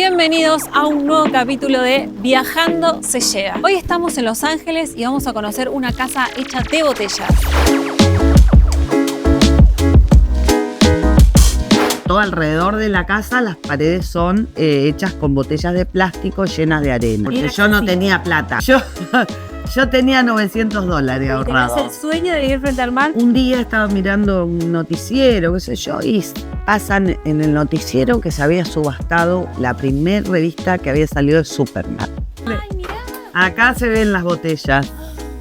Bienvenidos a un nuevo capítulo de Viajando se llega. Hoy estamos en Los Ángeles y vamos a conocer una casa hecha de botellas. Todo alrededor de la casa las paredes son hechas con botellas de plástico llenas de arena. Porque yo no tenía plata. Yo tenía $900 ahorrados. ¿Tenías el sueño de vivir frente al mar? Un día estaba mirando un noticiero, qué sé yo, y pasan en el noticiero que se había subastado la primer revista que había salido de Superman. Ay, mirá. Acá se ven las botellas.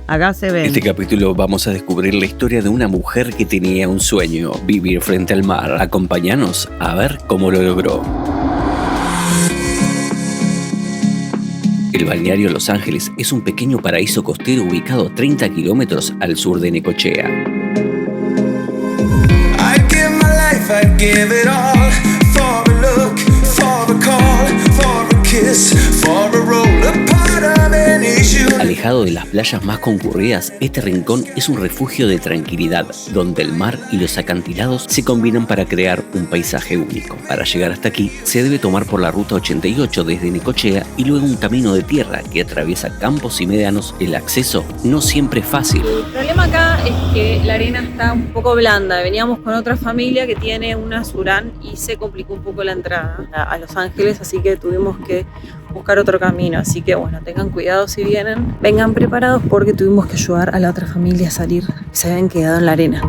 Acá se ven. En este capítulo vamos a descubrir la historia de una mujer que tenía un sueño, vivir frente al mar. Acompáñanos a ver cómo lo logró. El balneario Los Ángeles es un pequeño paraíso costero ubicado a 30 kilómetros al sur de Necochea. I'd give it all for a look, for a call, for a kiss, for a roll, a part of an issue. Alejado de las playas más concurridas, este rincón es un refugio de tranquilidad, donde el mar y los acantilados se combinan para crear un paisaje único. Para llegar hasta aquí, se debe tomar por la ruta 88 desde Necochea y luego un camino de tierra que atraviesa campos y médanos. El acceso no siempre es fácil. El problema acá es que la arena está un poco blanda. Veníamos con otra familia que tiene una Surán y se complicó un poco la entrada a Los Ángeles, así que tuvimos que buscar otro camino. Así que bueno, tengan cuidado si vienen. Vengan preparados porque tuvimos que ayudar a la otra familia a salir. Se habían quedado en la arena.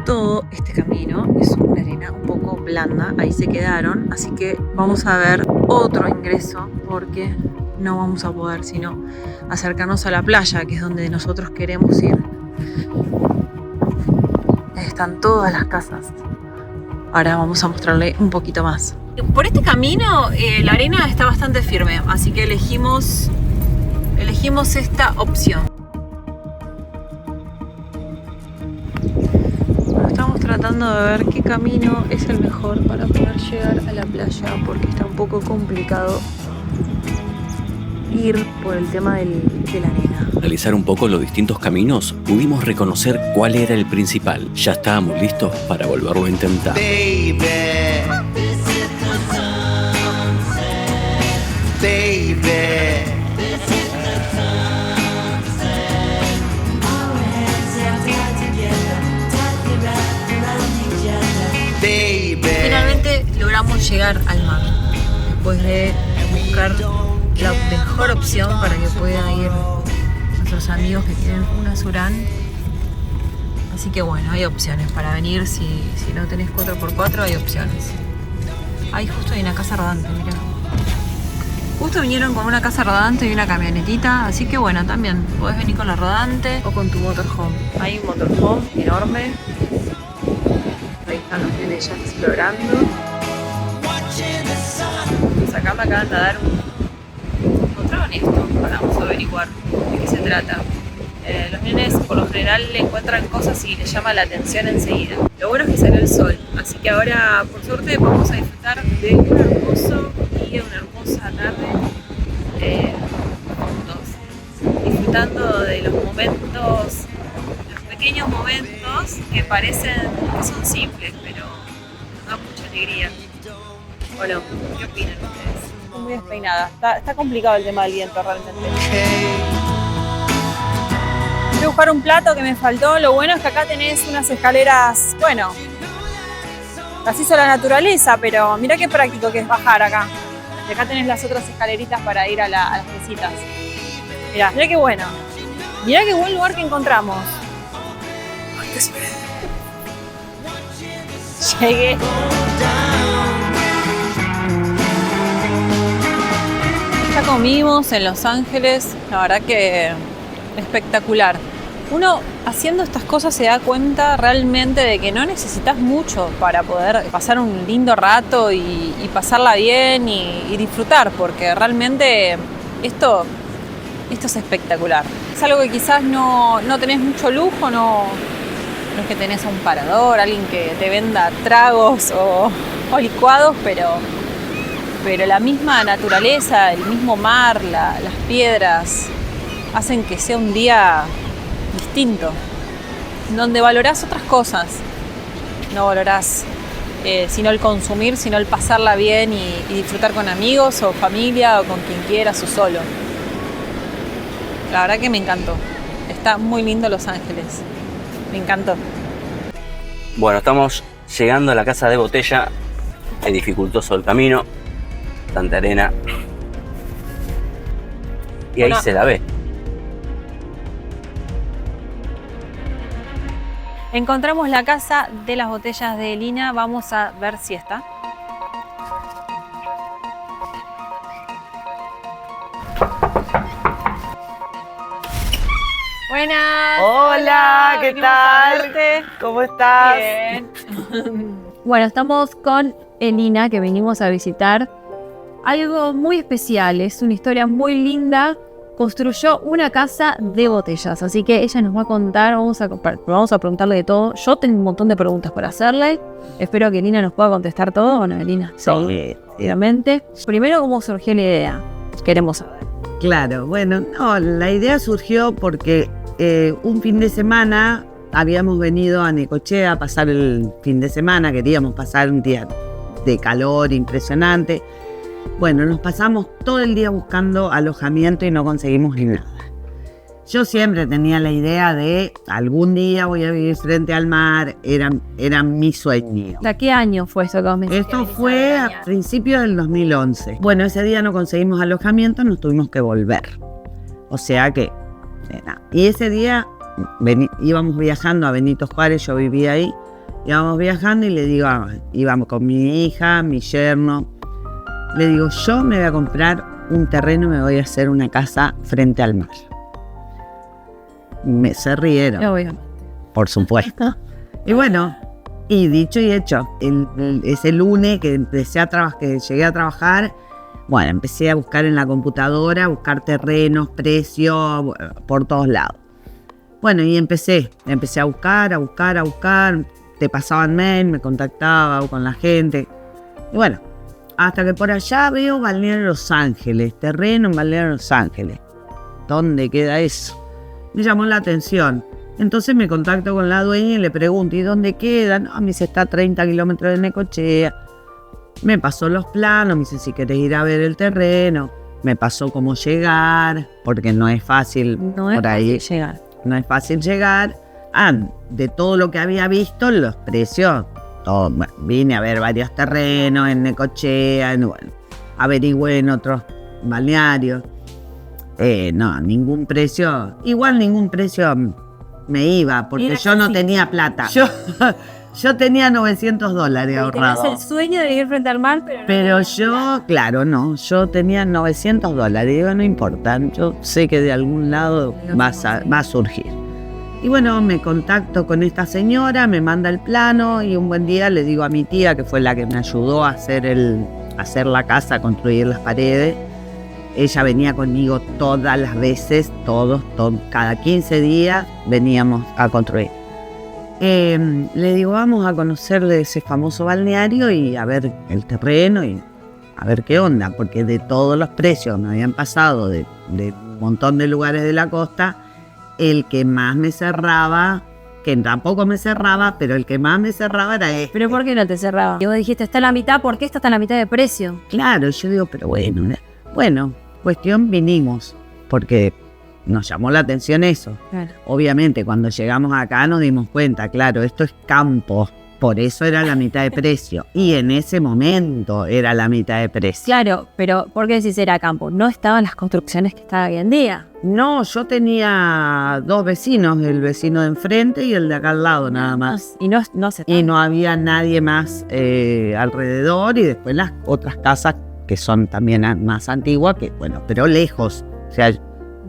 Todo este camino es una arena un poco blanda, ahí se quedaron, así que vamos a ver otro ingreso porque no vamos a poder sino acercarnos a la playa, que es donde nosotros queremos ir. Están todas las casas. Ahora vamos a mostrarle un poquito más. Por este camino la arena está bastante firme, así que elegimos esta opción. Estamos tratando de ver qué camino es el mejor para poder llegar a la playa, porque está un poco complicado ir por el tema de la arena. Al analizar un poco los distintos caminos, pudimos reconocer cuál era el principal. Ya estábamos listos para volverlo a intentar. Baby, Finalmente logramos llegar al mar, después de buscar la mejor opción para que puedan ir nuestros amigos que tienen una Surán. Así que bueno, hay opciones para venir. Si no tenés 4x4, hay opciones. Ahí justo hay una casa rodante, mirá. Justo vinieron con una casa rodante y una camionetita, así que bueno, también podés venir con la rodante o con tu motorhome. Hay un motorhome enorme. Ahí están los nenes ya explorando. Pues acá me acaban de dar encontraron esto. Ahora vamos a averiguar de qué se trata. Los nenes por lo general le encuentran cosas y les llama la atención enseguida. Lo bueno es que salió el sol, así que ahora por suerte vamos a disfrutar de un hermoso día, una hermosa tarde juntos, disfrutando de los momentos, los pequeños momentos que parecen que son simples, pero nos dan mucha alegría. ¿O no? ¿Qué opinan ustedes? Estoy muy despeinada, está complicado el tema del viento realmente. Voy a buscar un plato que me faltó. Lo bueno es que acá tenés unas escaleras, bueno, las hizo la naturaleza, pero mirá qué práctico que es bajar acá. Y acá tenés las otras escaleritas para ir a las mesitas. Mirá qué bueno. Mirá qué buen lugar que encontramos. Ay, te esperé. Llegué. Ya comimos en Los Ángeles, la verdad que espectacular. Uno haciendo estas cosas se da cuenta realmente de que no necesitas mucho para poder pasar un lindo rato y pasarla bien y disfrutar, porque realmente esto es espectacular. Es algo que quizás no tenés mucho lujo, no es que tenés un parador, alguien que te venda tragos o licuados, pero la misma naturaleza, el mismo mar, las piedras hacen que sea un día distinto, donde valorás otras cosas. No valorás sino el consumir, sino el pasarla bien y disfrutar con amigos o familia o con quien quieras o solo. La verdad que me encantó. Está muy lindo Los Ángeles. Me encantó. Bueno, estamos llegando a la casa de Botella. Es dificultoso el camino, tanta arena. Y ahí se la ve. Encontramos la casa de las botellas de Lina. Vamos a ver si está. Buenas. Hola, ¿qué venimos a tal? verte. ¿Cómo estás? Bien. Bueno, estamos con Elina, que venimos a visitar. Algo muy especial, es una historia muy linda. Construyó una casa de botellas, así que ella nos va a contar, vamos a preguntarle de todo. Yo tengo un montón de preguntas por hacerle. Espero que Elina nos pueda contestar todo, ¿o no, Elina? Sí. Obviamente. Primero, ¿cómo surgió la idea? Queremos saber. Claro, bueno, no, la idea surgió porque un fin de semana habíamos venido a Necochea a pasar el fin de semana, queríamos pasar un día de calor impresionante. Bueno, nos pasamos todo el día buscando alojamiento y no conseguimos ni nada. Yo siempre tenía la idea de algún día voy a vivir frente al mar, era mi sueño. O sea, ¿qué año fue eso que vos me decís que Esto venís a fue a veranear? principios del 2011. Bueno, ese día no conseguimos alojamiento, nos tuvimos que volver. O sea que, nada. Y ese día íbamos viajando a Benito Juárez, yo vivía ahí, íbamos viajando y le digo, íbamos con mi hija, mi yerno, le digo, yo me voy a comprar un terreno y me voy a hacer una casa frente al mar. Se rieron, Obvio. por supuesto. Y bueno, y dicho y hecho, ese lunes que que llegué a trabajar, bueno, empecé a buscar en la computadora, a buscar terrenos, precios, por todos lados. Bueno, y empecé a buscar, te pasaban mail, me contactaba con la gente. Y bueno, hasta que por allá veo Balneario Los Ángeles, terreno en Balneario Los Ángeles. ¿Dónde queda eso? Me llamó la atención. Entonces me contacto con la dueña y le pregunto, ¿y dónde queda? No, me dice, está a 30 kilómetros de Necochea. Me pasó los planos, me dice, si querés ir a ver el terreno. Me pasó cómo llegar, porque no es fácil No es por ahí. fácil llegar. No es fácil llegar. De todo lo que había visto, los precios, todo, bueno, vine a ver varios terrenos en Necochea, bueno, averigüé en otros balnearios. No, ningún precio me iba, porque Era yo no casi- tenía plata. Yo tenía $900 Tenías ahorrados. el sueño de vivir frente al mar, Pero yo, claro, no, yo tenía $900. Digo, no importa, yo sé que de algún lado va a surgir. Y bueno, me contacto con esta señora, me manda el plano y un buen día le digo a mi tía, que fue la que me ayudó a hacer la casa, a construir las paredes. Ella venía conmigo todas las veces, cada 15 días veníamos a construir. Le digo, vamos a conocer de ese famoso balneario y a ver el terreno y a ver qué onda, porque de todos los precios me habían pasado de un montón de lugares de la costa, el que más me cerraba, que tampoco me cerraba, pero el que más me cerraba era este. ¿Pero por qué no te cerraba? Y vos dijiste, está a la mitad, ¿por qué está a la mitad de precio? Claro, yo digo, pero bueno, cuestión vinimos, porque nos llamó la atención eso. Claro. Obviamente, cuando llegamos acá nos dimos cuenta, claro, esto es campo, por eso era la mitad de precio. Y en ese momento era la mitad de precio. Claro, pero ¿por qué decís era campo? No estaban las construcciones que están hoy en día. No, yo tenía dos vecinos, el vecino de enfrente y el de acá al lado nada más. Y no se Y no había nadie más alrededor, y después las otras casas que son también más antiguas, que bueno, pero lejos. O sea,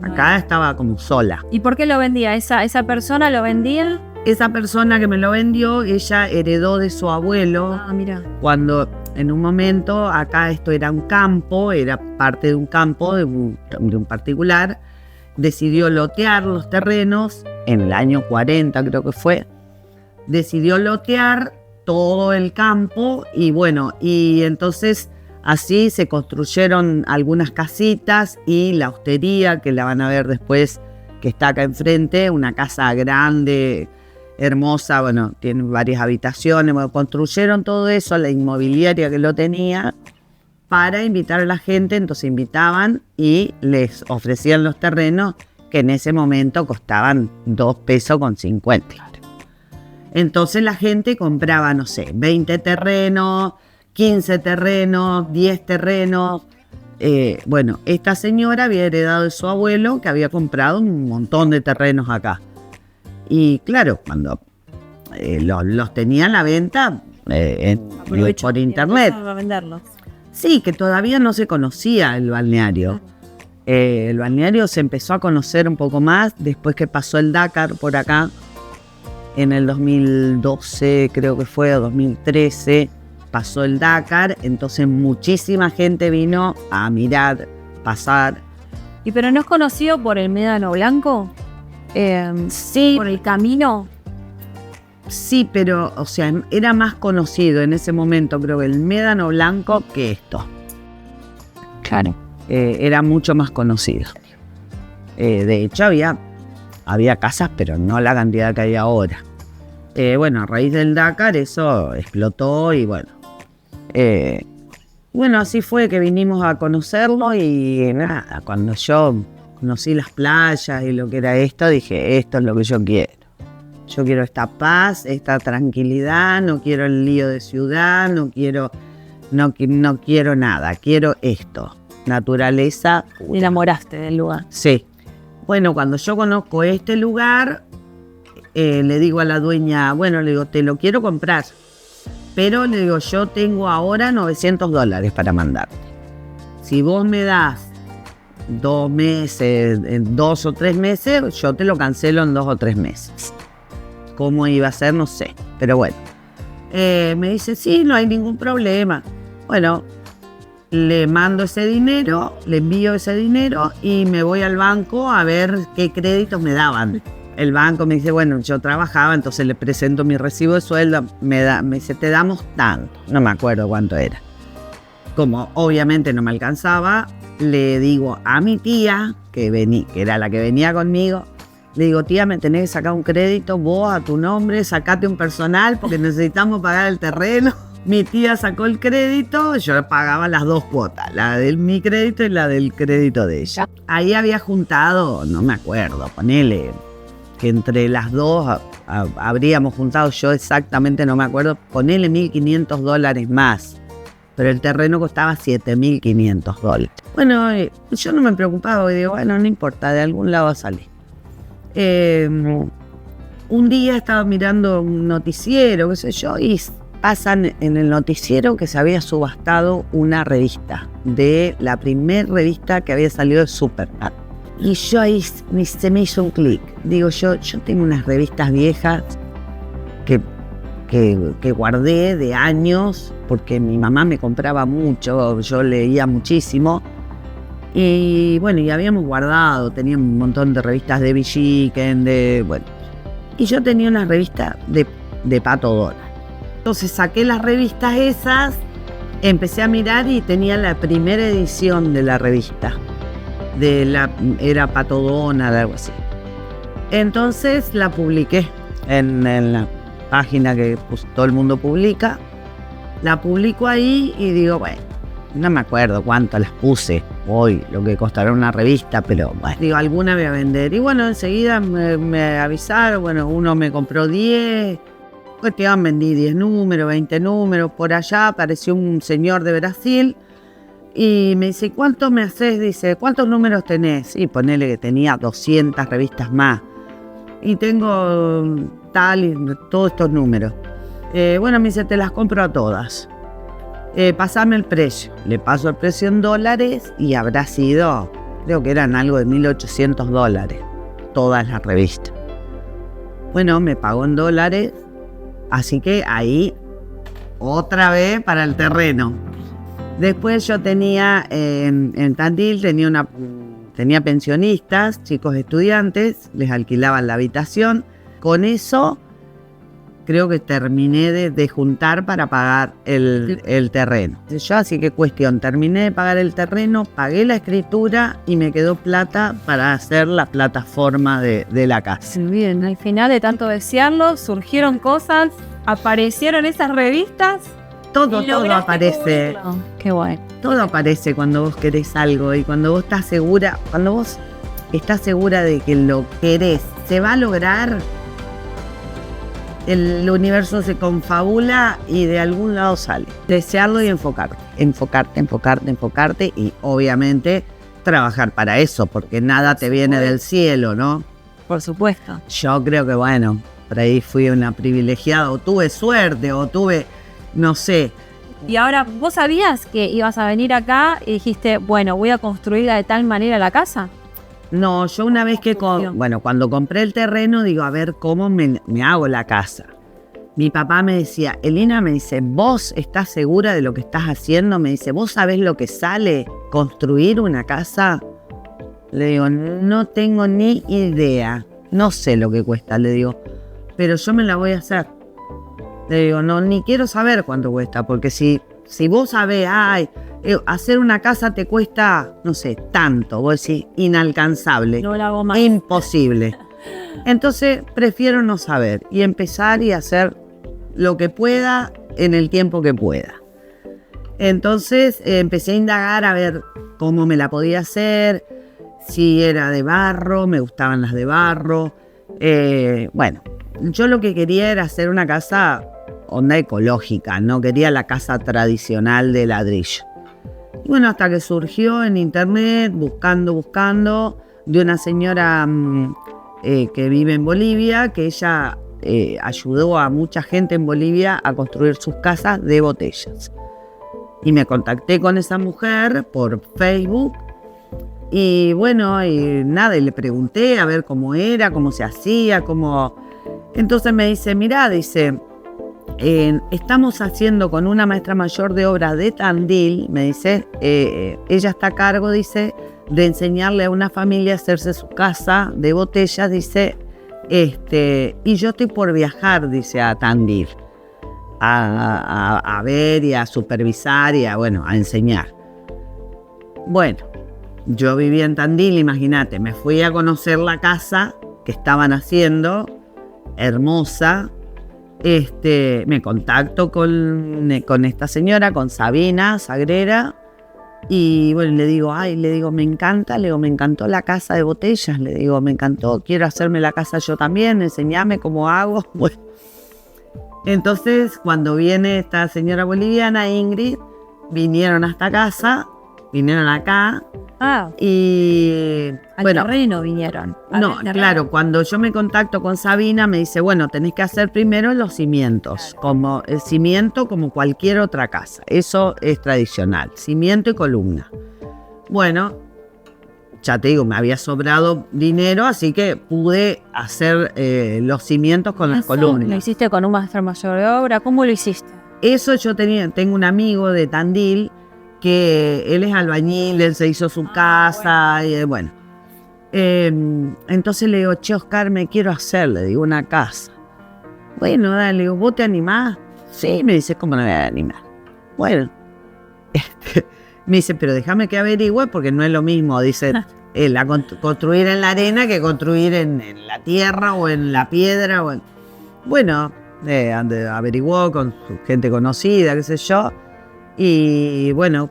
acá estaba como sola. ¿Y por qué lo vendía? ¿Esa persona lo vendía? Esa persona que me lo vendió, ella heredó de su abuelo. Ah, mira. Cuando en un momento acá esto era un campo, era parte de un campo de un particular, decidió lotear los terrenos en el año 40 creo que fue, decidió lotear todo el campo y bueno, y entonces así se construyeron algunas casitas y la hostería, que la van a ver después, que está acá enfrente, una casa grande, hermosa, bueno, tiene varias habitaciones, bueno, construyeron todo eso, la inmobiliaria que lo tenía, para invitar a la gente. Entonces invitaban y les ofrecían los terrenos que en ese momento costaban 2,50 pesos. Entonces la gente compraba, no sé, 20 terrenos, 15 terrenos, 10 terrenos. Bueno, esta señora había heredado de su abuelo, que había comprado un montón de terrenos acá. Y claro, cuando los tenía a la venta por internet. A venderlos. Sí, que todavía no se conocía el balneario. El balneario se empezó a conocer un poco más después que pasó el Dakar por acá. En el 2012, creo que fue, o 2013, pasó el Dakar. Entonces muchísima gente vino a mirar, pasar. ¿Y pero no es conocido por el Médano Blanco? Sí, ¿Por el camino? sí, pero, o sea, era más conocido en ese momento, creo que el Médano Blanco que esto. Claro. Era mucho más conocido. De hecho, había casas, pero no la cantidad que hay ahora. Bueno, a raíz del Dakar eso explotó y bueno. Bueno, así fue que vinimos a conocerlo y nada, cuando yo conocí las playas y lo que era esto, dije, esto es lo que yo quiero. Yo quiero esta paz, esta tranquilidad, no quiero el lío de ciudad, no quiero nada, quiero esto. Naturaleza. Te enamoraste del lugar. Sí. Bueno, cuando yo conozco este lugar, le digo a la dueña, bueno, le digo, te lo quiero comprar. Pero le digo, yo tengo ahora $900 para mandarte. Si vos me das 2 meses, 2 o 3 meses, yo te lo cancelo en 2 o 3 meses. ¿Cómo iba a ser? No sé. Pero bueno. Me dice, sí, no hay ningún problema. Bueno, le mando ese dinero, le envío ese dinero y me voy al banco a ver qué créditos me daban. El banco me dice, bueno, yo trabajaba, entonces le presento mi recibo de sueldo, me dice, te damos tanto, no me acuerdo cuánto era. Como obviamente no me alcanzaba, le digo a mi tía, que era la que venía conmigo, le digo, tía, me tenés que sacar un crédito, vos a tu nombre, sacate un personal porque necesitamos pagar el terreno. Mi tía sacó el crédito, yo pagaba las 2 cuotas, la de mi crédito y la del crédito de ella. Ahí había juntado, no me acuerdo, ponele que entre las dos habríamos juntado, yo exactamente no me acuerdo, ponele $1.500 más, pero el terreno costaba $7.500. Bueno, yo no me preocupaba, digo, bueno, no importa, de algún lado salí. Un día estaba mirando un noticiero, qué sé yo, y pasan en el noticiero que se había subastado una revista, de la primer revista que había salido de Superman. Y yo ahí se me hizo un clic. Digo, yo tengo unas revistas viejas que guardé de años, porque mi mamá me compraba mucho, yo leía muchísimo. Y bueno, y habíamos guardado, tenía un montón de revistas de Villiquen, bueno. Y yo tenía una revista de Pato Donald. Entonces saqué las revistas esas, empecé a mirar y tenía la primera edición de la revista. Era Pato Donald, algo así. Entonces la publiqué en la página que todo el mundo publica. La publico ahí y digo, bueno, no me acuerdo cuánto las puse hoy, lo que costará una revista, pero bueno, digo, alguna voy a vender. Y bueno, enseguida me avisaron, bueno, uno me compró 10, cuestión, vendí 10 números, 20 números. Por allá apareció un señor de Brasil y me dice, ¿cuánto me haces? Dice, ¿cuántos números tenés? Y ponele que tenía 200 revistas más. Y tengo tal y todos estos números. Bueno, me dice, te las compro a todas. Pasame el precio. Le paso el precio en dólares y habrá sido, creo que eran algo de $1.800, todas las revistas. Bueno, me pagó en dólares, así que ahí otra vez para el terreno. Después yo tenía en Tandil, tenía pensionistas, chicos estudiantes, les alquilaban la habitación. Con eso creo que terminé de juntar para pagar el terreno. Yo, así que cuestión, terminé de pagar el terreno, pagué la escritura y me quedó plata para hacer la plataforma de la casa. Bien, al final de tanto desearlo, surgieron cosas, aparecieron esas revistas. Todo lograste aparece. cubrirlo. Qué bueno. Todo aparece cuando vos querés algo y cuando vos estás segura de que lo querés, se va a lograr, el universo se confabula y de algún lado sale. Desearlo y enfocarte y obviamente trabajar para eso, porque nada te viene del cielo, ¿no? Por supuesto. Yo creo que bueno, por ahí fui una privilegiada o tuve suerte o tuve, no sé. Y ahora, ¿vos sabías que ibas a venir acá y dijiste, bueno, voy a construirla de tal manera la casa? No, yo una vez que, cuando compré el terreno, digo, a ver cómo me hago la casa. Mi papá me decía, Elina, me dice, ¿vos estás segura de lo que estás haciendo? Me dice, ¿vos sabés lo que sale construir una casa? Le digo, no tengo ni idea, no sé lo que cuesta, le digo, pero yo me la voy a hacer. Le digo, no, ni quiero saber cuánto cuesta, porque si vos sabés, hacer una casa te cuesta, no sé, tanto, vos decís, inalcanzable, No la hago más. imposible. Entonces prefiero no saber y empezar y hacer lo que pueda en el tiempo que pueda. Entonces empecé a indagar a ver cómo me la podía hacer, si era de barro, me gustaban las de barro. Yo lo que quería era hacer una casa onda ecológica, no quería la casa tradicional de ladrillo. Y bueno, hasta que surgió en internet, buscando, de una señora que vive en Bolivia, que ella ayudó a mucha gente en Bolivia a construir sus casas de botellas. Y me contacté con esa mujer por Facebook y bueno, y le pregunté a ver cómo era, cómo se hacía, Entonces me dice, mirá, dice, estamos haciendo con una maestra mayor de obras de Tandil, me dice, ella está a cargo, dice, de enseñarle a una familia a hacerse su casa de botellas, dice, y yo estoy por viajar, dice, a Tandil, a ver y a supervisar y a enseñar. Bueno, yo vivía en Tandil, imagínate, me fui a conocer la casa que estaban haciendo, hermosa. Me contacto con esta señora, con Sabina Sagrera, y bueno, le digo, me encantó la casa de botellas, le digo, me encantó, quiero hacerme la casa yo también, enseñame cómo hago. Bueno. Entonces, cuando viene esta señora boliviana, Ingrid, vinieron hasta casa, vinieron acá, y al terreno vinieron. Claro, cuando yo me contacto con Sabina me dice, bueno, tenés que hacer primero los cimientos, como el cimiento como cualquier otra casa, eso es tradicional, cimiento y columna. Bueno, ya te digo, me había sobrado dinero, así que pude hacer los cimientos con las columnas. ¿Lo hiciste con un maestro mayor de obra? ¿Cómo lo hiciste? Eso tengo un amigo de Tandil, que él es albañil, él se hizo su casa, y bueno. Entonces le digo, che, Oscar, me quiero hacer, le digo, una casa. Bueno, dale, le digo, ¿vos te animás? Sí, me dice, ¿cómo no me voy a animar? Bueno, me dice, pero déjame que averigüe, porque no es lo mismo, dice, construir en la arena que construir en la tierra o en la piedra. Bueno, averiguó con su gente conocida, qué sé yo. Y bueno,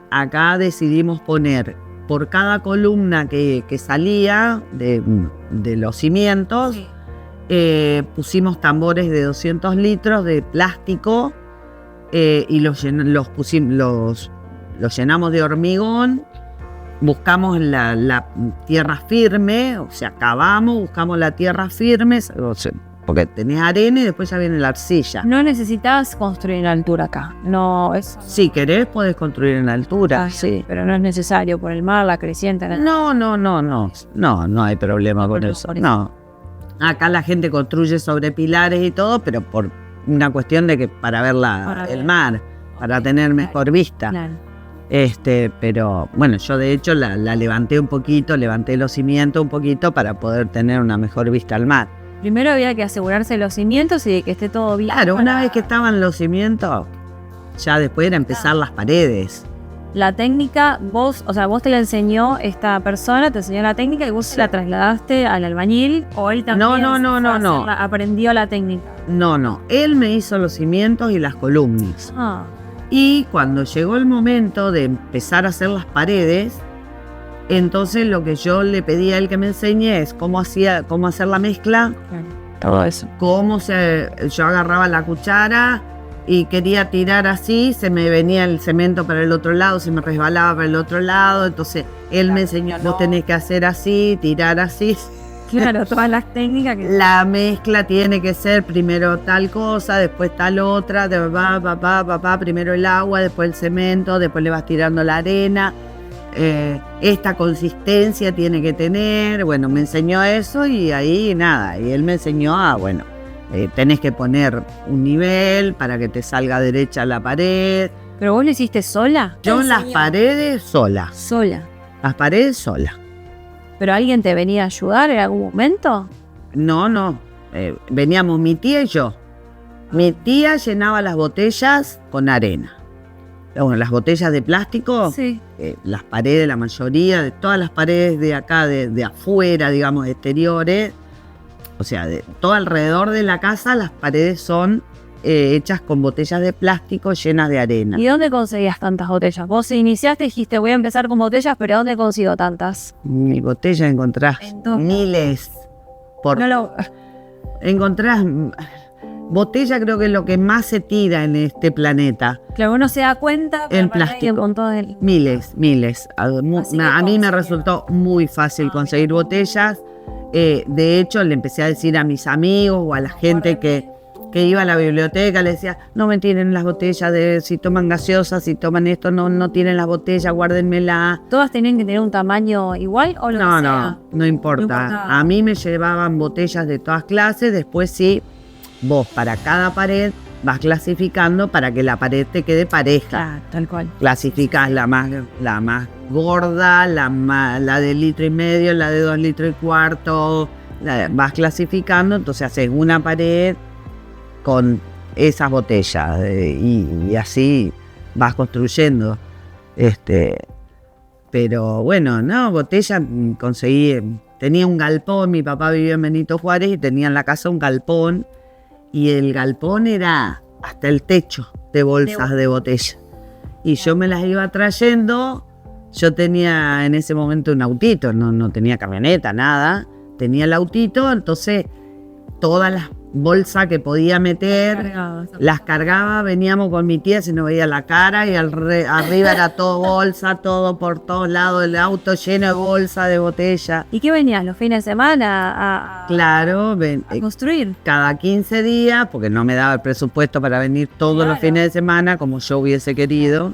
acá decidimos poner por cada columna que salía de los cimientos, pusimos tambores de 200 litros de plástico y los llenamos de hormigón, buscamos la tierra firme, o sea, cavamos, buscamos la tierra firme, porque tenés arena y después ya viene la arcilla. No necesitas construir en altura acá. No, si querés, podés construir en altura, sí. Pero no es necesario por el mar, la creciente. No hay problema con eso. No. Acá la gente construye sobre pilares y todo, pero por una cuestión de que para ver el mar, para tener mejor vista. Claro. Pero bueno, yo de hecho la levanté un poquito, levanté los cimientos un poquito para poder tener una mejor vista al mar. Primero había que asegurarse de los cimientos y de que esté todo bien. Claro, una vez que estaban los cimientos, ya después era empezar las paredes. La técnica, vos te la enseñó esta persona, te enseñó la técnica y vos se la trasladaste al albañil, o él también No. aprendió la técnica. No, él me hizo los cimientos y las columnas. Y cuando llegó el momento de empezar a hacer las paredes, entonces lo que yo le pedí a él que me enseñe es cómo hacer la mezcla, Todo eso. yo agarraba la cuchara y quería tirar así, se me venía el cemento para el otro lado, se me resbalaba para el otro lado, entonces él me enseñó, vos tenés que hacer así, tirar así. Claro, todas las técnicas que... La mezcla tiene que ser primero tal cosa, después tal otra, primero el agua, después el cemento, después le vas tirando la arena. Esta consistencia tiene que tener, bueno, me enseñó eso y ahí nada, y él me enseñó tenés que poner un nivel para que te salga derecha la pared. ¿Pero vos lo hiciste sola? Yo en las paredes sola, las paredes sola. ¿Pero alguien te venía a ayudar en algún momento? No, veníamos mi tía y yo. Mi tía llenaba las botellas con arena. Bueno, las botellas de plástico, Sí. Las paredes, la mayoría de todas las paredes de acá, de afuera, digamos, exteriores, o sea, de todo alrededor de la casa, las paredes son hechas con botellas de plástico llenas de arena. ¿Y dónde conseguías tantas botellas? Vos iniciaste y dijiste, voy a empezar con botellas, pero ¿dónde consigo tantas? Mi botella encontrás Entonces, miles. no Encontrás botella, creo que es lo que más se tira en este planeta. Claro, uno se da cuenta, pero En para plástico. nadie con todo el... Miles. Así que A mí me conseguí. resultó muy fácil conseguir botellas. De hecho, le empecé a decir a mis amigos o a la gente que iba a la biblioteca, le decía, no me tienen las botellas, si toman gaseosas, si toman esto, no tienen las botellas, guárdenmela. ¿Todas tenían que tener un tamaño igual o lo que sea? No importa. A mí me llevaban botellas de todas clases, después sí, vos para cada pared vas clasificando para que la pared te quede pareja. Tal cual. Clasificás la más gorda, la de 1,5 litros, la de 2,4 litros, vas clasificando, entonces haces una pared con esas botellas y así vas construyendo. Pero bueno, botella conseguí, tenía un galpón, mi papá vivía en Benito Juárez y tenía en la casa un galpón y el galpón era hasta el techo de bolsas de botella. Y yo me las iba trayendo, yo tenía en ese momento un autito, no tenía camioneta, nada, tenía el autito, entonces todas las bolsas que podía meter, las cargaba, veníamos con mi tía, se nos veía la cara y arriba era todo bolsa, todo por todos lados, el auto lleno de bolsa, de botella. ¿Y qué venías los fines de semana a Claro, construir? cada 15 días, porque no me daba el presupuesto para venir todos los fines de semana como yo hubiese querido,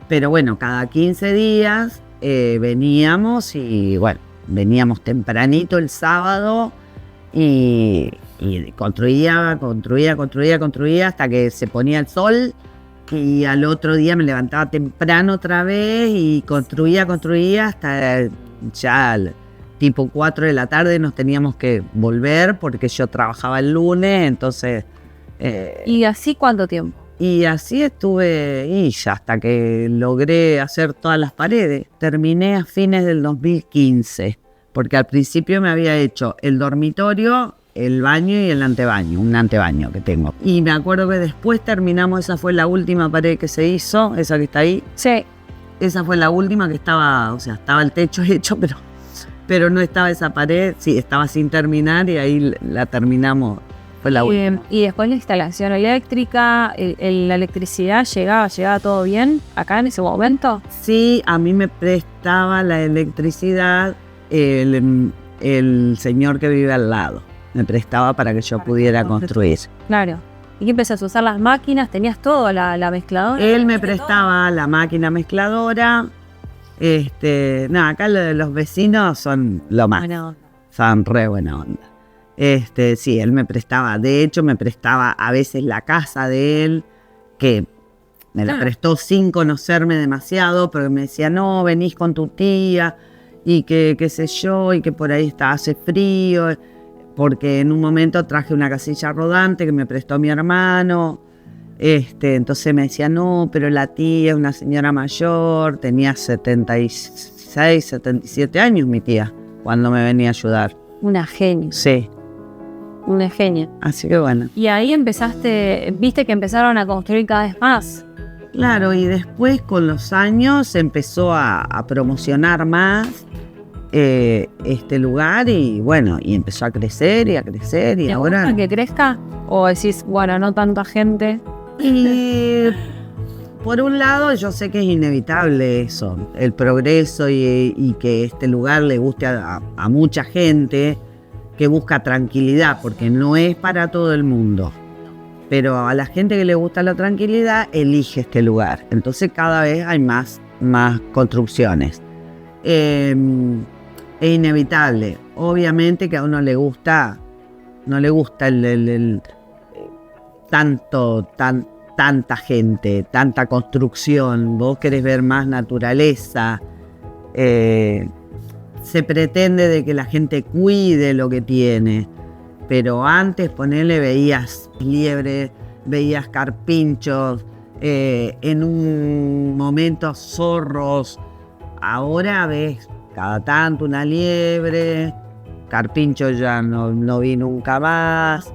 pero bueno, cada 15 días veníamos y bueno, veníamos tempranito el sábado y construía hasta que se ponía el sol y al otro día me levantaba temprano otra vez y construía hasta ya tipo 4 de la tarde nos teníamos que volver porque yo trabajaba el lunes, entonces... ¿Y así cuánto tiempo? Y así estuve y ya hasta que logré hacer todas las paredes. Terminé a fines del 2015, porque al principio me había hecho el dormitorio, el baño y el antebaño, un antebaño que tengo. Y me acuerdo que después terminamos, esa fue la última pared que se hizo, esa que está ahí. Sí. Esa fue la última que estaba, o sea, estaba el techo hecho, pero no estaba esa pared, sí, estaba sin terminar y ahí la terminamos, fue la última. Y después la instalación eléctrica, la electricidad, ¿llegaba todo bien acá en ese momento? Sí, a mí me prestaba la electricidad el señor que vive al lado. Me prestaba para que yo pudiera construir. Claro. ¿Y qué empezaste a usar las máquinas? ¿Tenías todo, la mezcladora? Él me prestaba la máquina mezcladora. Acá los vecinos son lo más. Bueno. Son re buena onda. Sí, él me prestaba, de hecho me prestaba a veces la casa de él, que me la prestó sin conocerme demasiado, pero me decía, no, venís con tu tía, y que qué sé yo, y que por ahí hace frío. porque en un momento traje una casilla rodante que me prestó mi hermano. Entonces me decía, no, pero la tía es una señora mayor, tenía 76, 77 años mi tía, cuando me venía a ayudar. Una genia. Sí, Una genia. así que bueno. Y ahí viste que empezaron a construir cada vez más. Claro, y después con los años se empezó a promocionar más este lugar y bueno, y empezó a crecer y ¿Te ahora... gusta que crezca? ¿O decís, bueno, no tanta gente? Y por un lado yo sé que es inevitable eso, el progreso y que este lugar le guste a mucha gente que busca tranquilidad, porque no es para todo el mundo. Pero a la gente que le gusta la tranquilidad elige este lugar. Entonces cada vez hay más construcciones. Es inevitable. Obviamente que a uno le gusta, no le gusta tanta gente, tanta construcción. Vos querés ver más naturaleza. Se pretende de que la gente cuide lo que tiene. Pero antes, ponele, veías liebre, veías carpinchos, en un momento zorros. Ahora ves cada tanto una liebre, carpincho ya no vi nunca más.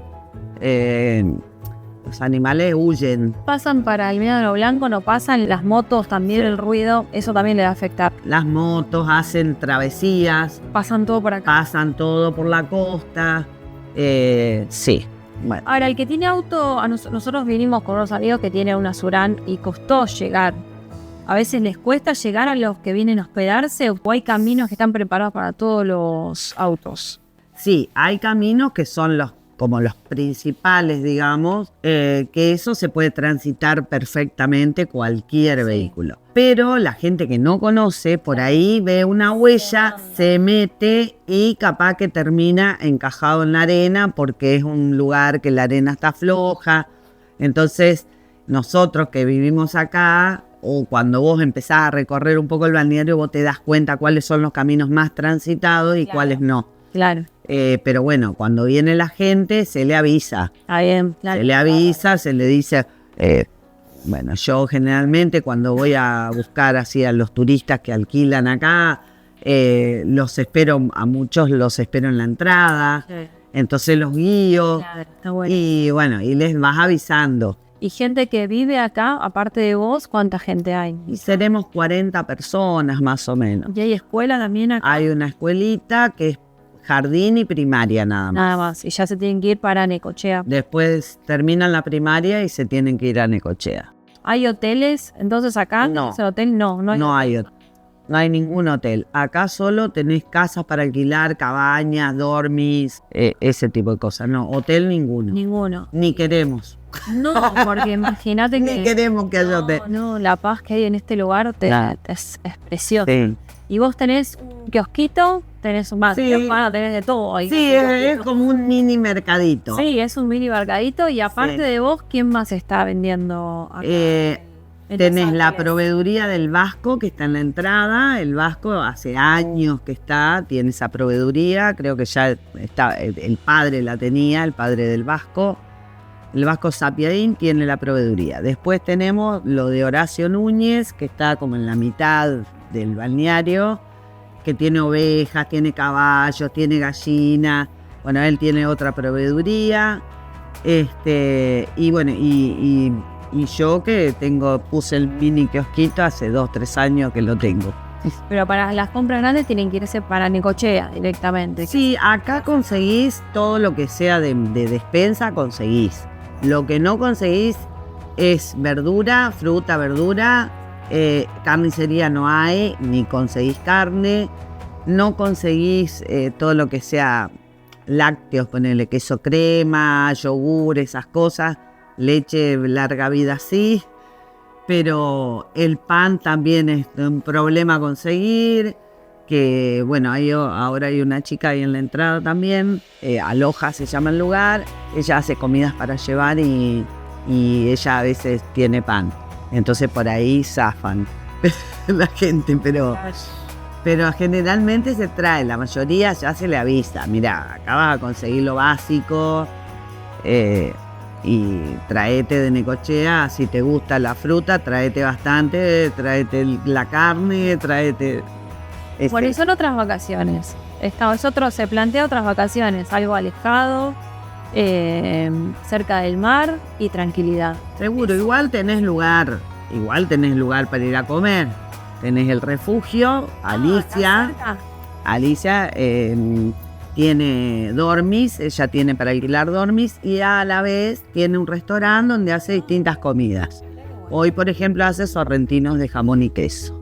Los animales huyen. ¿Pasan para el Médano Blanco? ¿No pasan? Las motos también, el ruido, eso también le va a afectar. Las motos hacen travesías, Pasan todo por acá. pasan todo por la costa. Sí, bueno. Ahora, el que tiene auto, nosotros vinimos con unos amigos que tienen una Surán y costó llegar. A veces les cuesta llegar a los que vienen a hospedarse o hay caminos que están preparados para todos los autos. Sí, hay caminos que son como los principales, digamos, que eso se puede transitar perfectamente cualquier vehículo. Pero la gente que no conoce, por ahí ve una huella, se mete y capaz que termina encajado en la arena porque es un lugar que la arena está floja. Entonces, nosotros que vivimos acá, o cuando vos empezás a recorrer un poco el balneario, vos te das cuenta cuáles son los caminos más transitados y cuáles no. Claro. Pero bueno, cuando viene la gente se le avisa. Está bien, claro. Se le avisa, se le dice... bueno, yo generalmente cuando voy a buscar así a los turistas que alquilan acá, los espero, a muchos los espero en la entrada. Sí. Entonces los guío. Claro, está bueno. Y bueno, y les vas avisando. Y gente que vive acá, aparte de vos, ¿cuánta gente hay? Y seremos 40 personas más o menos. ¿Y hay escuela también acá? Hay una escuelita que es jardín y primaria nada más. Nada más. Y ya se tienen que ir para Necochea. Después terminan la primaria y se tienen que ir a Necochea. ¿Hay hoteles? Entonces acá, No. ¿ese hotel? No hay. No hay ningún hotel. Acá solo tenés casas para alquilar, cabañas, dormis, ese tipo de cosas. No, hotel ninguno. Ninguno. Ni queremos. No, porque imagínate que... Ni queremos que haya hotel. No, la paz que hay en este lugar Claro. es preciosa. Sí, Y vos tenés un kiosquito, tenés un bar, Sí. tenés de todo ahí. sí es como un mini mercadito. Sí, es un mini mercadito y aparte Sí. de vos, ¿quién más está vendiendo acá? En Tenés Los la Ángeles. proveeduría del Vasco que está en la entrada. El Vasco hace años que tiene esa proveeduría. Creo que ya está, el padre la tenía, el padre del Vasco. El Vasco Sapiadín tiene la proveeduría. Después tenemos lo de Horacio Núñez, que está como en la mitad del balneario, que tiene ovejas, tiene caballos, tiene gallinas. Bueno, él tiene otra proveeduría. Y bueno, y yo que puse el mini kiosquito hace 2-3 años que lo tengo. Pero para las compras grandes tienen que irse para Necochea directamente. Sí, acá conseguís todo lo que sea de despensa, conseguís. Lo que no conseguís es verdura, fruta, verdura, carnicería no hay, ni conseguís carne, no conseguís todo lo que sea lácteos, ponele queso crema, yogur, esas cosas, leche larga vida sí, pero el pan también es un problema conseguir, que bueno, ahora hay una chica ahí en la entrada también, Aloha se llama el lugar, ella hace comidas para llevar y ella a veces tiene pan, entonces por ahí zafan la gente, pero Pero generalmente se trae, la mayoría ya se le avisa. Mira, acá vas a conseguir lo básico y traete de Necochea. Si te gusta la fruta, traete bastante, traete la carne, traete... Por eso en otras vacaciones. Se plantea otras vacaciones, algo alejado, cerca del mar y tranquilidad. Seguro, igual tenés lugar para ir a comer. Tenés el refugio, Alicia. Alicia tiene dormis, ella tiene para alquilar dormis y a la vez tiene un restaurante donde hace distintas comidas. Hoy, por ejemplo, hace sorrentinos de jamón y queso.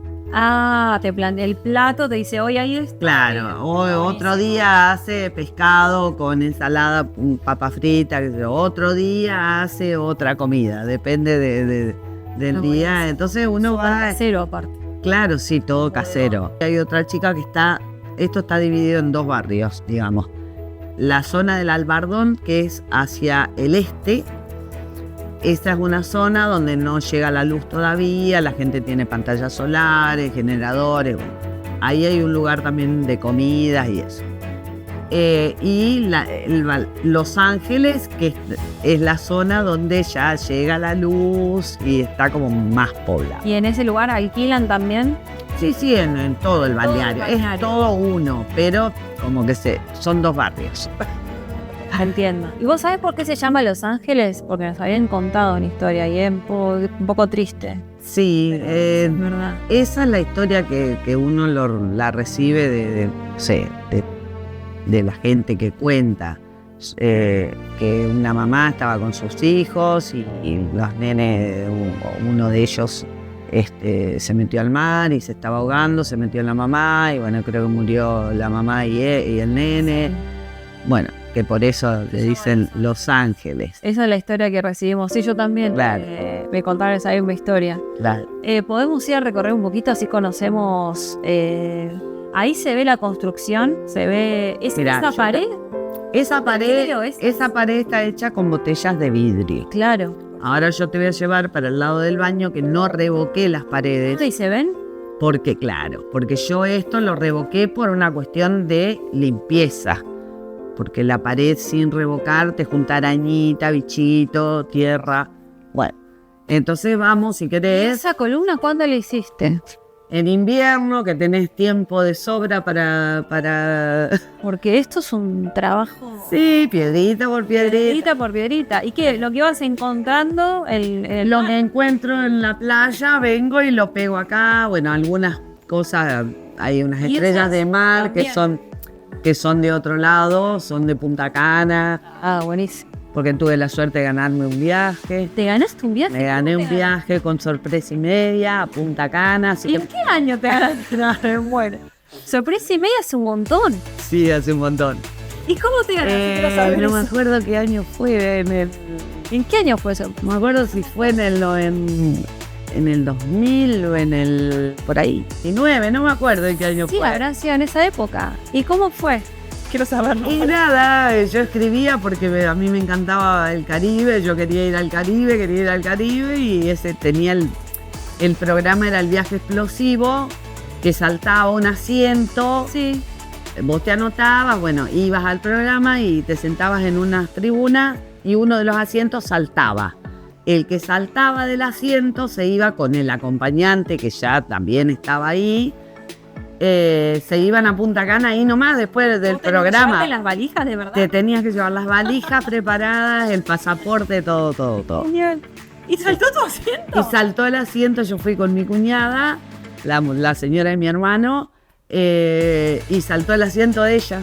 Te plantea el plato, te dice, hoy ahí está. Claro, otro día hace pescado con ensalada, papa frita, otro día hace otra comida, depende del día. Entonces uno va... Casero aparte. Claro, sí, todo casero. Hay otra chica que esto está dividido en 2 barrios, digamos. La zona del Albardón, que es hacia el este. Esta es una zona donde no llega la luz todavía, la gente tiene pantallas solares, generadores. Bueno, ahí hay un lugar también de comidas y eso. Los Ángeles, que es la zona donde ya llega la luz y está como más poblado. ¿Y en ese lugar alquilan también? Sí, en todo el balneario. Es todo uno, pero como que son 2 barrios. Entiendo. ¿Y vos sabés por qué se llama Los Ángeles? Porque nos habían contado una historia y es un poco triste. Sí, Es verdad. esa es la historia que uno la recibe de la gente que cuenta. Que una mamá estaba con sus hijos y los nenes, uno de ellos se metió al mar y se estaba ahogando, se metió en la mamá y bueno, creo que murió la mamá y el nene. Bueno, que por eso le dicen Los Ángeles. Esa es la historia que recibimos. Sí, yo también. Claro. Me contaron esa misma historia. Claro. Podemos ir a recorrer un poquito, así conocemos. Ahí se ve la construcción, se ve esa pared. Esa pared está hecha con botellas de vidrio. Claro. Ahora yo te voy a llevar para el lado del baño que no revoqué las paredes. ¿Y se ven? Porque yo esto lo revoqué por una cuestión de limpieza. Porque la pared sin revocar te junta arañita, bichito, tierra. Bueno, entonces vamos, si querés. ¿Esa columna cuándo la hiciste? En invierno, que tenés tiempo de sobra para... Porque esto es un trabajo... Sí, piedrita por piedrita. Piedrita por piedrita. ¿Y qué? Lo que vas encontrando... Lo que encuentro en la playa, vengo y lo pego acá. Bueno, algunas cosas, hay unas estrellas de mar que son de otro lado, son de Punta Cana. Buenísimo. Porque tuve la suerte de ganarme un viaje. ¿Te ganaste un viaje? Me gané un viaje con sorpresa y media a Punta Cana. ¿Y en qué año te ganaste? Bueno, sorpresa y media hace un montón. Sí, hace un montón. ¿Y cómo te ganaste? No me acuerdo qué año fue. ¿En qué año fue eso? No me acuerdo si fue en el 2000 o por ahí. 19, no me acuerdo en qué año fue. Sí, habrá sido en esa época. ¿Y cómo fue? Quiero saberlo. Y nada, yo escribía porque a mí me encantaba el Caribe, yo quería ir al Caribe y ese tenía el programa era el viaje explosivo, que saltaba un asiento. Sí. Vos te anotabas, bueno, ibas al programa y te sentabas en unas tribunas y uno de los asientos saltaba. El que saltaba del asiento se iba con el acompañante que ya también estaba ahí. Se iban a Punta Cana ahí nomás después del programa. ¿Te las valijas de verdad? Te tenías que llevar las valijas preparadas, el pasaporte, todo. Genial. ¿Y saltó tu asiento? Y saltó el asiento, yo fui con mi cuñada, la señora de mi hermano, y saltó el asiento de ella.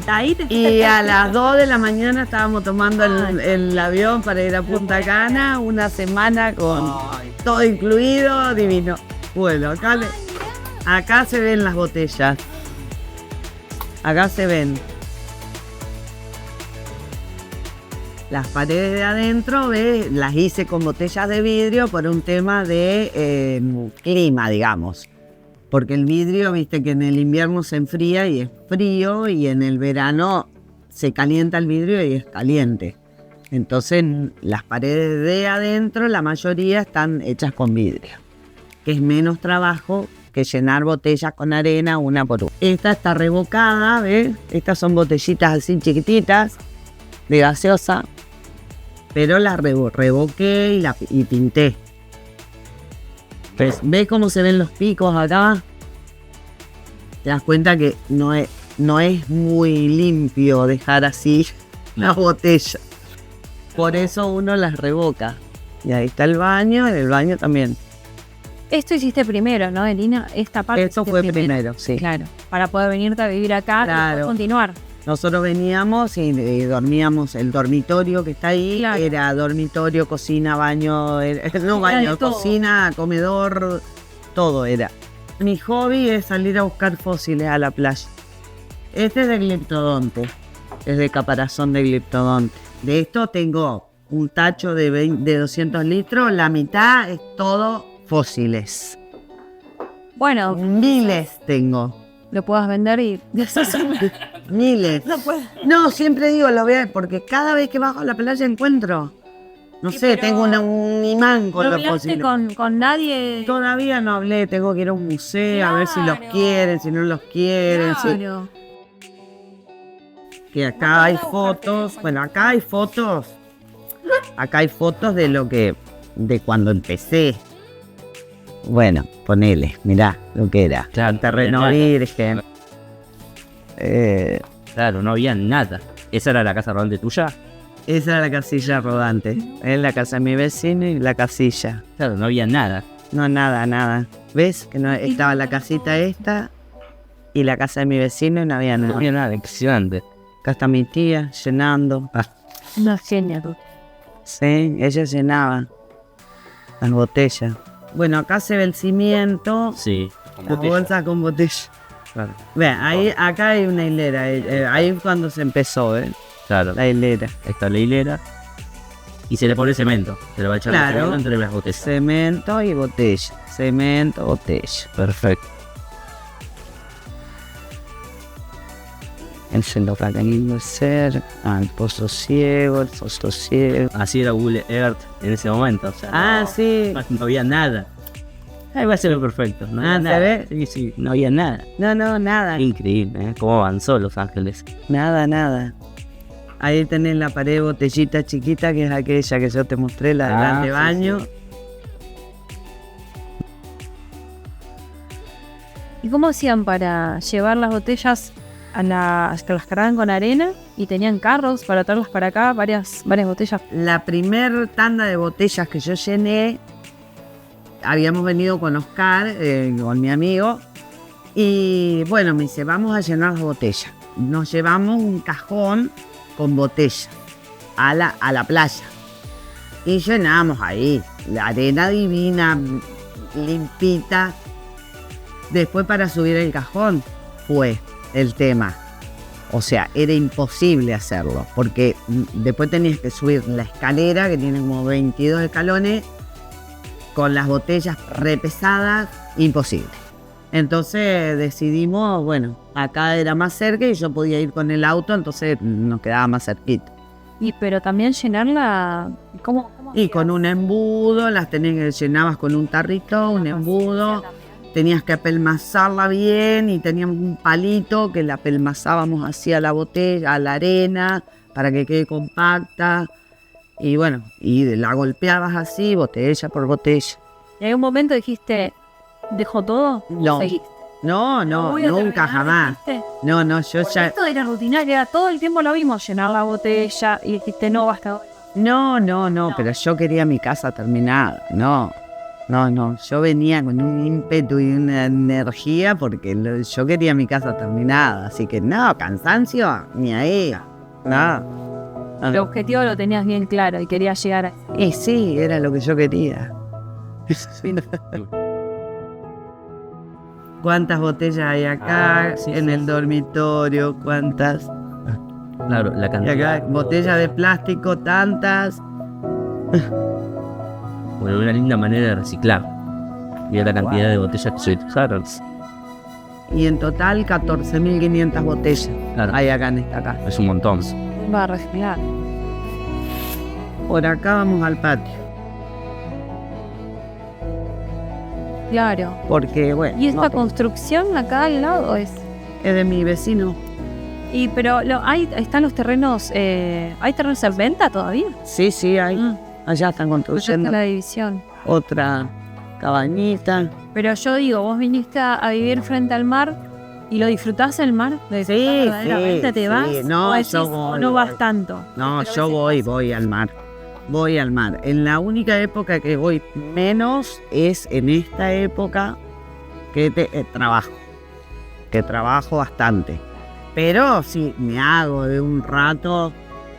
Y a las 2 de la mañana estábamos tomando el avión para ir a Punta Cana, una semana con todo incluido, divino. Bueno, acá se ven las botellas. Acá se ven. Las paredes de adentro, las hice con botellas de vidrio por un tema de clima, digamos. Porque el vidrio, viste que en el invierno se enfría y es frío, y en el verano se calienta el vidrio y es caliente. Entonces las paredes de adentro, la mayoría están hechas con vidrio, que es menos trabajo que llenar botellas con arena una por una. Esta está revocada, ¿ves? Estas son botellitas así chiquititas de gaseosa, pero las revoqué y pinté. ¿Ves cómo se ven los picos acá? Te das cuenta que no es muy limpio dejar así las botellas. Por eso uno las revoca. Y ahí está el baño, en el baño también. Esto hiciste primero, ¿no, Elina? Esta parte. Esto fue primero, sí. Claro, para poder venirte a vivir acá y después continuar. Nosotros veníamos y dormíamos, el dormitorio que está ahí, Claro. era dormitorio, cocina, baño, no baño, cocina, comedor, todo era. Mi hobby es salir a buscar fósiles a la playa. Este es de gliptodonte, es de caparazón de gliptodonte. De esto tengo un tacho de 200 litros, la mitad es todo fósiles. Bueno, Miles tengo. lo puedas vender y Miles. No, siempre digo, lo veo, porque cada vez que bajo a la playa encuentro. No sé, tengo un imán con ¿No los hablaste fósiles. con nadie? Todavía no hablé, tengo que ir a un museo a ver si los quieren, si no los quieren. Claro. Que acá hay fotos. Bueno, acá hay fotos. Acá hay fotos de cuando empecé. Bueno, ponele, mirá lo que era. Claro, Terreno nada. virgen. Claro, no había nada. ¿Esa era la casa rodante tuya? Esa era la casilla rodante. Es la casa de mi vecino y la casilla. Claro, no había nada. No, nada. ¿Ves? Que no estaba la casita esta y la casa de mi vecino y no había No nada. había nada, impresionante. Acá está mi tía llenando. Una genia tú. Sí, ella llenaba las botellas. Bueno, acá se ve el cimiento, Sí. las bolsas con botella. Claro. Vean, acá hay una hilera. Ahí es cuando se empezó, Claro. la hilera. Ahí está la hilera. Y se le pone cemento. Se le va a echar Claro. cemento entre las botellas. Cemento y botella. Cemento, botella. Perfecto. El centro de ser, el pozo ciego, Así era Google Earth en ese momento. O sea, sí. no había nada. Ahí va a ser perfecto. No había ¿se nada. ve? Sí, no había nada. No, nada. Increíble, ¿eh? Cómo avanzó Los Ángeles. Nada. Ahí tenés la pared de botellita chiquita, que es aquella que yo te mostré, la del Ah, grande sí, baño. sí. ¿Y cómo hacían para llevar las botellas que las cargaban con arena y tenían carros para traerlas para acá, varias botellas? La primer tanda de botellas que yo llené, habíamos venido con Oscar, con mi amigo, y bueno, me dice, vamos a llenar las botellas. Nos llevamos un cajón con botellas a la playa. Y llenamos ahí, la arena divina, limpita. Después para subir el cajón fue el tema. O sea, era imposible hacerlo, porque después tenías que subir la escalera, que tiene como 22 escalones, con las botellas re pesadas, imposible. Entonces decidimos, bueno, acá era más cerca y yo podía ir con el auto, entonces nos quedaba más cerquita. Pero también llenarla, ¿cómo Y hacías? con un embudo, llenabas con un tarrito, un embudo. Tenías que apelmazarla bien y teníamos un palito que la apelmazábamos así a la botella, a la arena, para que quede compacta. Y bueno, y la golpeabas así, botella por botella. ¿Y en algún momento dijiste, dejo todo? No. Seguiste. No, Voy a nunca, terminar, jamás. dijiste. No, yo Porque ya... esto era rutinario, era todo el tiempo lo vimos, llenar la botella y dijiste, no, basta. No, pero yo quería mi casa terminada. No, yo venía con un ímpetu y una energía porque yo quería mi casa terminada. Así que no, cansancio, ni ahí. No. El objetivo lo tenías bien claro y querías llegar a... Y sí, era lo que yo quería. ¿Cuántas botellas hay acá Sí, en sí, el sí. dormitorio? ¿Cuántas? Claro, la Y cantidad. acá botellas de plástico, tantas. Bueno, una linda manera de reciclar. Mira la cantidad de botellas que se usaron. Y en total 14.500 botellas Claro. hay acá en esta casa. Es un montón. Va a reciclar. Por acá vamos al patio. Claro. Porque, bueno, ¿Y esta no, construcción acá al lado es? es de mi vecino. Pero están los terrenos, ¿hay terrenos en venta todavía? Sí, hay. Allá están Pues ya construyendo está la división. otra cabañita. Pero yo digo, vos viniste a vivir frente al mar y lo disfrutás el mar. ¿Lo disfrutás Sí, verdaderamente? sí, ¿Te sí. vas? No, ¿O decís, yo voy, no vas voy. tanto? No, Pero a yo veces pasa. voy al mar. Voy al mar. En la única época que voy menos es en esta época que trabajo. Que trabajo bastante. Pero sí, me hago de un rato,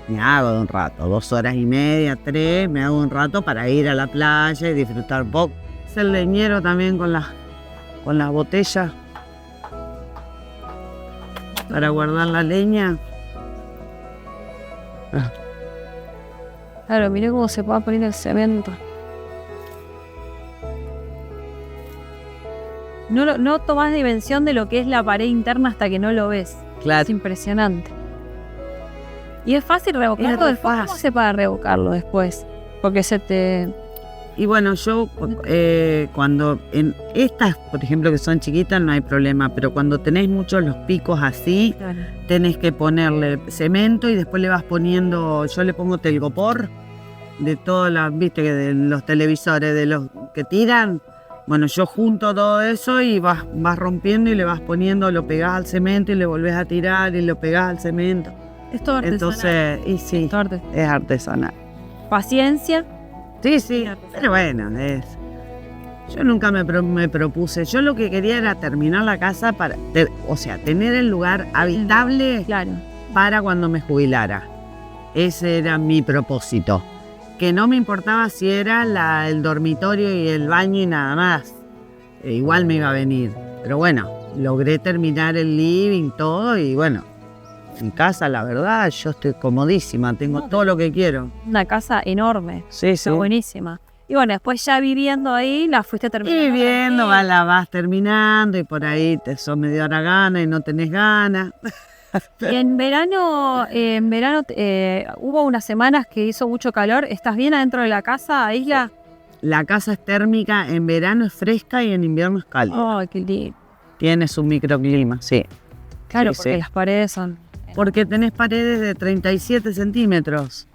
2 horas y media, 3, me hago un rato para ir a la playa y disfrutar un poco. Es el leñero también con las botellas para guardar la leña. Claro, mirá cómo se va poniendo el cemento. No tomás dimensión de lo que es la pared interna hasta que no lo ves. Claro. Es impresionante. ¿Y es fácil revocarlo Es re después? ¿Cómo fácil. hace para revocarlo después? Porque se te... Y bueno, yo cuando en estas, por ejemplo, que son chiquitas, no hay problema, pero cuando tenés muchos los picos así, tenés que ponerle cemento y después le vas poniendo, yo le pongo telgopor de todas las, viste, que de los televisores, de los que tiran. Bueno, yo junto todo eso y vas rompiendo y le vas poniendo, lo pegás al cemento y le volvés a tirar y lo pegás al cemento. Es todo artesanal. Entonces, y sí, Todo artesanal. es artesanal. Paciencia. Sí, pero bueno, yo nunca me propuse, yo lo que quería era terminar la casa para, tener el lugar habitable Claro. para cuando me jubilara. Ese era mi propósito, que no me importaba si era el dormitorio y el baño y nada más, igual me iba a venir, pero bueno, logré terminar el living, todo y bueno, en casa la verdad yo estoy comodísima, tengo todo lo que quiero. Una casa enorme. Sí, Está buenísima. Y bueno, después ya viviendo ahí, la fuiste terminando. Y viendo, la vas terminando y por ahí te sos medio hora gana y no tenés ganas. Y en verano hubo unas semanas que hizo mucho calor. ¿Estás bien adentro de la casa, Isla? La casa es térmica, en verano es fresca y en invierno es cálida. Ay, qué lindo. Tiene su microclima, sí. Claro, Sí, porque sí. las paredes son... Porque tenés paredes de 37 centímetros.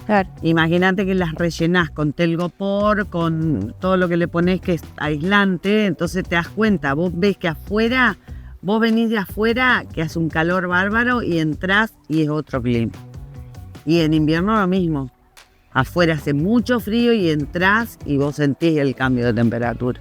Claro. Imagínate que las rellenás con telgopor, con todo lo que le ponés que es aislante, entonces te das cuenta, vos ves que afuera, vos venís de afuera, que hace un calor bárbaro y entrás y es otro clima. Y en invierno lo mismo. Afuera hace mucho frío y entrás y vos sentís el cambio de temperatura.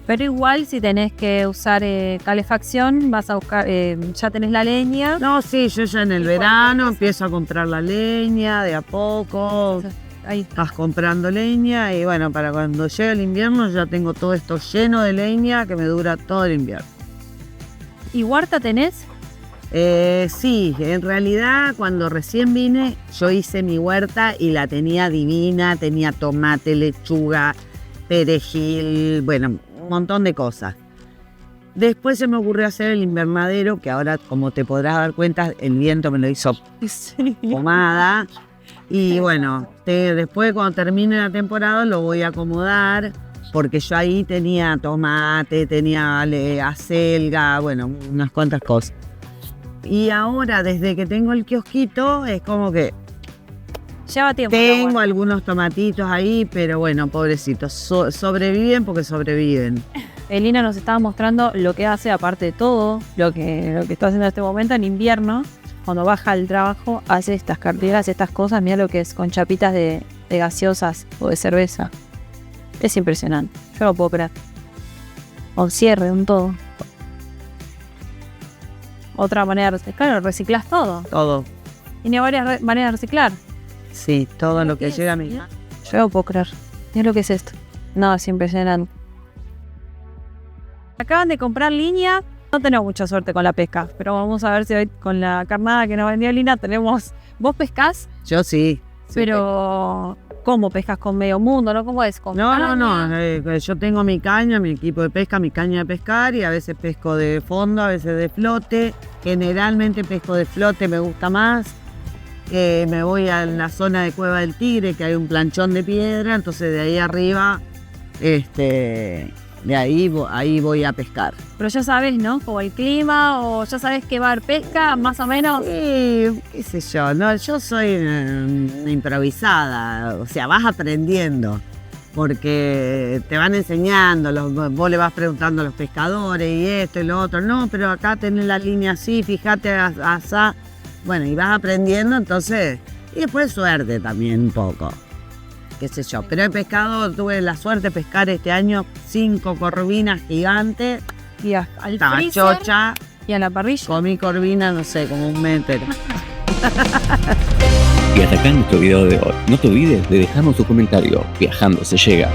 Pero igual si tenés que usar calefacción, vas a buscar, ya tenés la leña. No, sí, yo ya en el verano empiezo a comprar la leña de a poco. Ahí. Estás comprando leña y bueno, para cuando llegue el invierno ya tengo todo esto lleno de leña que me dura todo el invierno. ¿Y huerta tenés? Sí, en realidad cuando recién vine yo hice mi huerta y la tenía divina, tenía tomate, lechuga, perejil, bueno, un montón de cosas. Después se me ocurrió hacer el invernadero, que ahora, como te podrás dar cuenta, el viento me lo hizo pomada. Y bueno, después cuando termine la temporada lo voy a acomodar, porque yo ahí tenía tomate, tenía acelga, bueno, unas cuantas cosas. Y ahora, desde que tengo el kiosquito, es como que Lleva tiempo. la tengo huerta. algunos tomatitos ahí, pero bueno, pobrecitos, sobreviven porque sobreviven. Elina nos estaba mostrando lo que hace, aparte de todo, lo que está haciendo en este momento en invierno. Cuando baja al trabajo, hace estas carteras, estas cosas. Mira lo que es, con chapitas de gaseosas o de cerveza. Es impresionante. Yo no puedo creer. Un cierre, un todo. Otra manera de reciclar, claro, reciclás todo. Todo. Y hay varias maneras de reciclar. Sí, todo lo que llega a mí. Yo no puedo creer. Mira lo que es esto. No, es impresionante. Acaban de comprar línea. No tenemos mucha suerte con la pesca, pero vamos a ver si hoy con la carnada que nos vendió Lina tenemos... ¿Vos pescás? Yo sí. Pero... ¿Cómo pescas? ¿Con medio mundo? ¿No? ¿Cómo es? ¿Con No, caña? yo tengo mi caña, mi equipo de pesca, mi caña de pescar y a veces pesco de fondo, a veces de flote. Generalmente pesco de flote, me gusta más. Me voy a la zona de Cueva del Tigre, que hay un planchón de piedra, entonces de ahí arriba De ahí, ahí voy a pescar. Pero ya sabes, ¿no? Como el clima o ya sabes que va a haber pesca, más o menos. Sí, qué sé yo, no, yo soy improvisada, o sea, vas aprendiendo, porque te van enseñando, vos le vas preguntando a los pescadores y esto y lo otro, no, pero acá tenés la línea así, fíjate asá, bueno, y vas aprendiendo, entonces, y después suerte también un poco, qué sé yo, pero he pescado, tuve la suerte de pescar este año 5 corvinas gigantes, Y al estaba freezer chocha, y a la parrilla. comí corvina, no sé, como un mes entero. Y hasta acá nuestro video de hoy. No te olvides de dejarnos tu comentario. Viajando se llega.